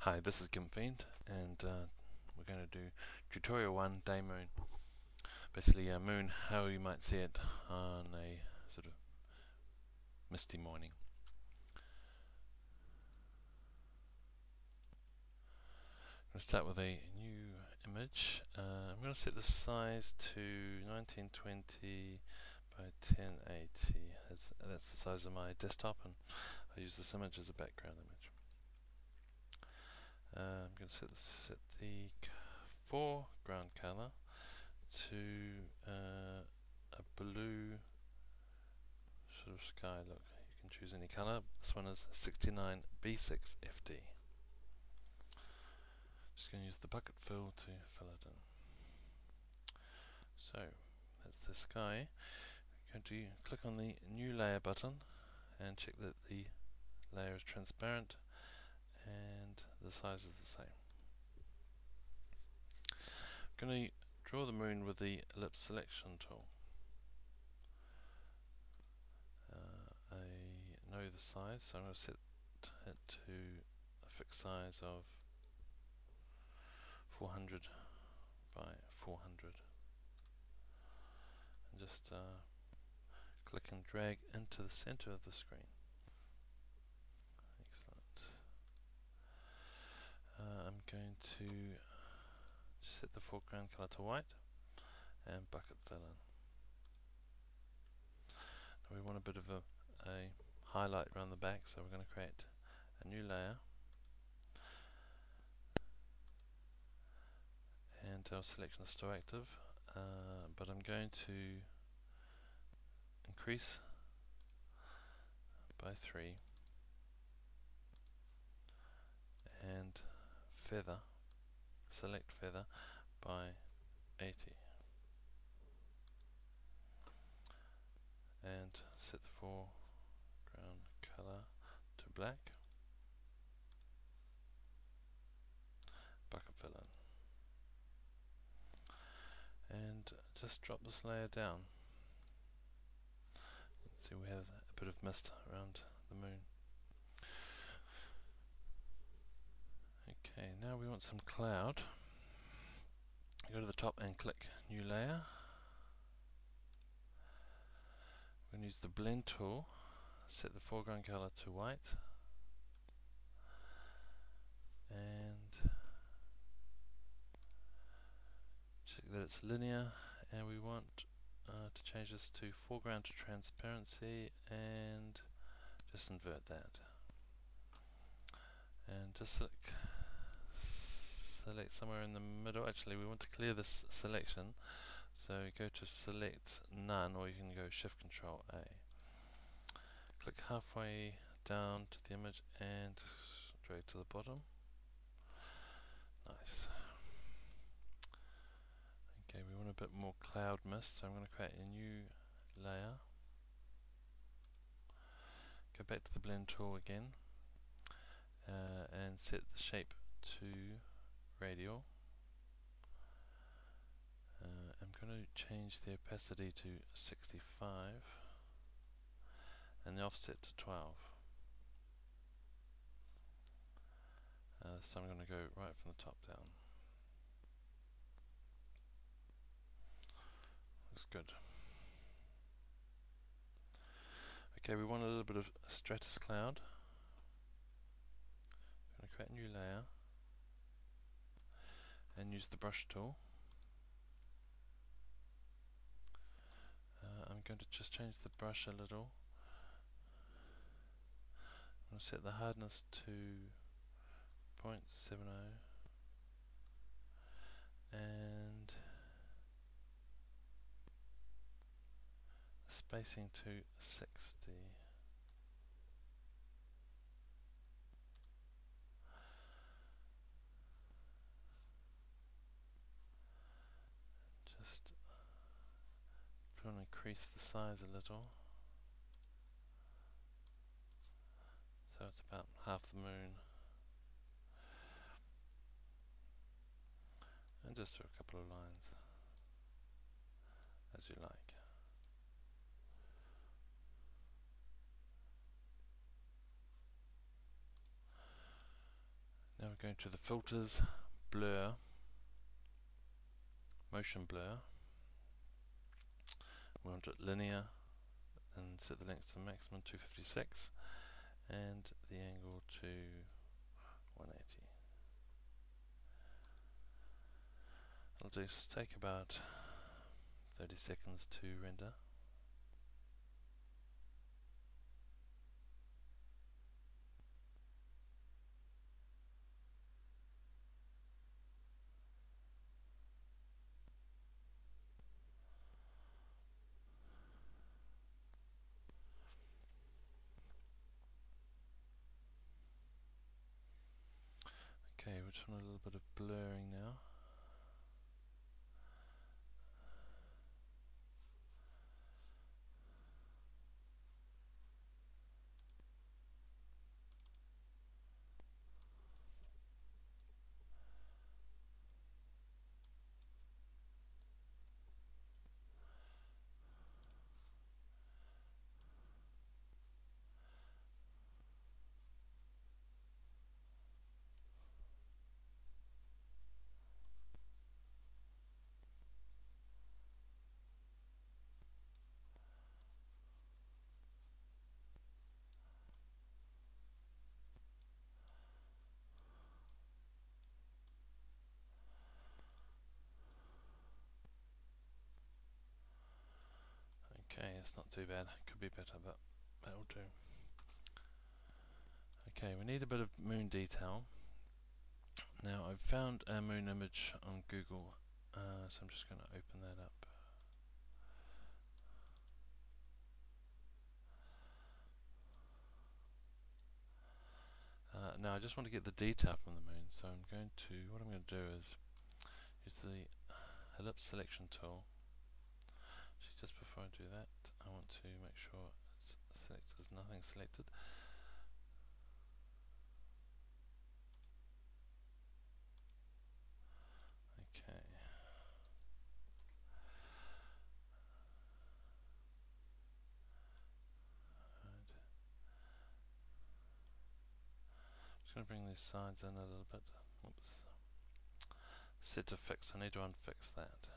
Hi, this is Gimp and we're going to do tutorial 1, day moon. Basically a moon, how you might see it on a sort of misty morning. I'm going to start with a new image. I'm going to set the size to 1920 by 1080. That's the size of my desktop, and I use this image as a background image. I'm going to set the foreground color to a blue sort of sky look. You can choose any color. This one is 69B6FD. Just going to use the bucket fill to fill it in. So that's the sky. I'm going to click on the new layer button and check that the layer is transparent and the size is the same. I'm going to draw the moon with the ellipse selection tool. I know the size, so I'm going to set it to a fixed size of 400 by 400, and just click and drag into the center of the screen. Excellent. I'm going to set the foreground color to white and bucket fill in. Now we want a bit of a highlight around the back, so we're going to create a new layer, and our selection is still active, but I'm going to increase by 3 and select feather by 80, and set the foreground color to black, bucket fill in, and just drop this layer down. Let's see, we have a bit of mist around the moon. Okay, now we want some cloud. Go to the top and click new layer. We're going to use the blend tool, set the foreground color to white, and check that it's linear, and we want to change this to foreground to transparency, and just invert that, and just select somewhere in the middle. Actually, we want to clear this selection, so go to select none, or you can go shift control A. Click halfway down to the image and drag to the bottom. Nice. Okay, we want a bit more cloud mist, so I'm going to create a new layer. Go back to the blend tool again, and set the shape to radial. I'm going to change the opacity to 65 and the offset to 12. So I'm going to go right from the top down. Looks good. Okay, we want a little bit of stratus cloud. I'm going to create a new layer and use the brush tool. I'm going to just change the brush a little. I'm going to set the hardness to 0.70 and the spacing to 60. Just want to increase the size a little, so it's about half the moon, and just do a couple of lines as you like. Now we're going to the filters, blur, motion blur. We want it linear and set the length to the maximum 256 and the angle to 180. It'll just take about 30 seconds to render. Okay, we just want a little bit of blurring now. Okay, it's not too bad. Could be better, but that'll do. Okay, we need a bit of moon detail. Now, I've found a moon image on Google, so I'm just going to open that up. Now, I just want to get the detail from the moon, so what I'm going to do is use the ellipse selection tool. Actually, just before I do that, I want to make sure there's nothing selected. Okay. Just going to bring these sides in a little bit. Oops. Set to fix. I need to unfix that.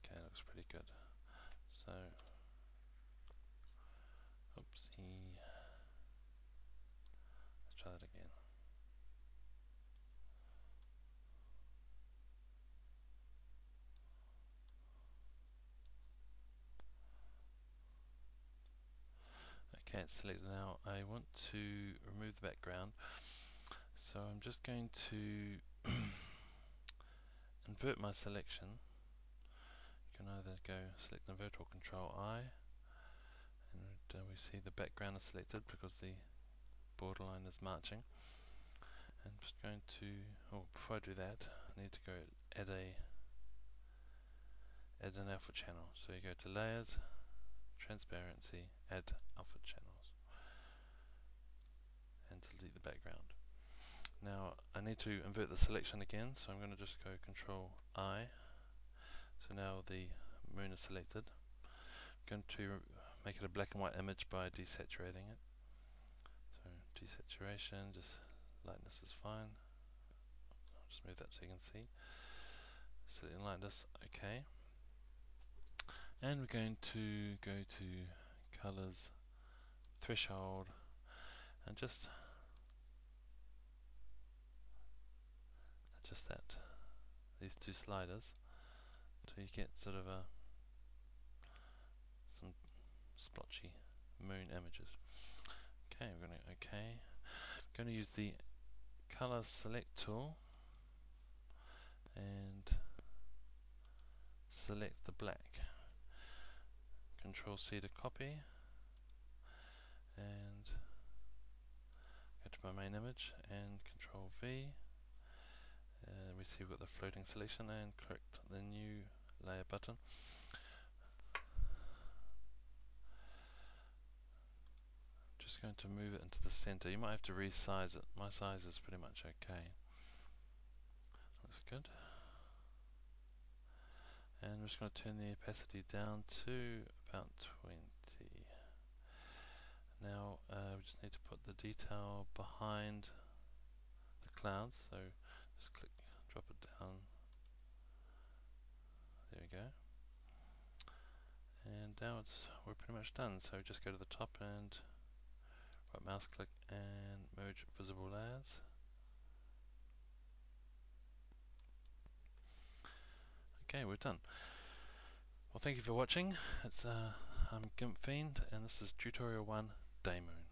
Okay, looks pretty good. So, oopsie. Let's try that again. Okay, it's selected now. I want to remove the background, so I'm just going to invert my selection. You can either go select invert or control I, and we see the background is selected because the borderline is marching. And I'm just going to, before I do that, I need to go add an alpha channel. So you go to layers, transparency, add alpha channels, and delete the background. Now I need to invert the selection again, so I'm going to just go Control I. So now the moon is selected. I'm going to make it a black and white image by desaturating it. So desaturation, just lightness is fine. I'll just move that so you can see. Selecting lightness, okay. And we're going to go to colors, threshold, and just adjust these two sliders so you get sort of some splotchy moon images. Okay, we're going to going to use the color select tool and select the black. Control C to copy and go to my main image and Control V. We see we've got the floating selection, and click the new layer button. Just going to move it into the center. You might have to resize it. My size is pretty much okay. Looks good. And I'm just going to turn the opacity down to about 20. Now we just need to put the detail behind the clouds, so just click, drop it down, there we go. And now we're pretty much done, so just go to the top and right mouse click and merge visible layers. Okay, we're done. Well, thank you for watching. I'm Gimp and this is tutorial 1 Demo.